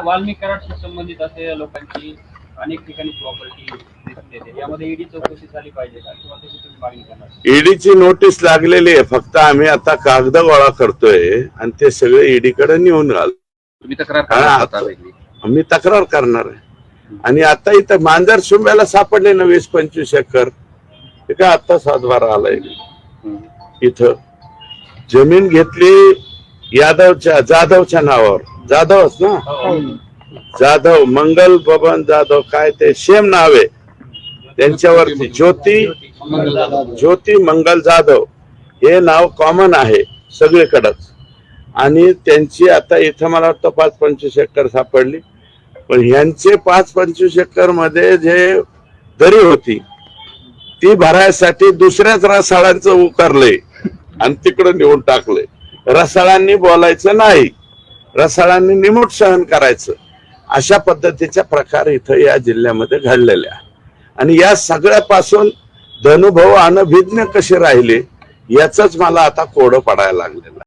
वाल्मिक कराडशी संबंधित असे लोकांची अनेक ठिकाणी प्रॉपर्टी दिसून येते, यामध्ये ईडी चौकशी झाली पाहिजे का किंवा त्याची तुम्ही मागणी करणार? ईडीची नोटीस लागलेली आहे, फक्त आम्ही आता कागद गोळा करतोय आणि ते सगळे ईडी कडे नेऊन घाल. तुम्ही तक्रार करणार होता वेगळी? आम्ही तक्रार करणार आहे. आणि आता इथं मांजर शुंब्याला सापडले ना 20-25 एकर, ते काय आता 7-12 आलाय. इथं जमीन घेतली जाधवच्या नावावर, जाधवच ना, जाधव मंगल बबन जाधव, काय ते सेम नाव आहे त्यांच्यावरती, ज्योती मंगल जाधव हे नाव कॉमन आहे सगळीकडच. आणि त्यांची आता इथं मला वाटतं 5-25 एकर सापडली. पण ह्यांचे 5-25 एकर मध्ये जे दरी होती ती भरायसाठी दुसऱ्याच रसाळांचं उकारलंय आणि तिकडं नेऊन टाकलंय. रसाळांनी बोलायचं नाही, रसाळांनी निमूट सहन करायचं, अशा पद्धतीच्या प्रकार इथं या जिल्ह्यामध्ये घडलेल्या. आणि या सगळ्यापासून धनुभाऊ अनभिज्ञ कसे राहिले याच मला आता कोडं पडायला लागलेलं.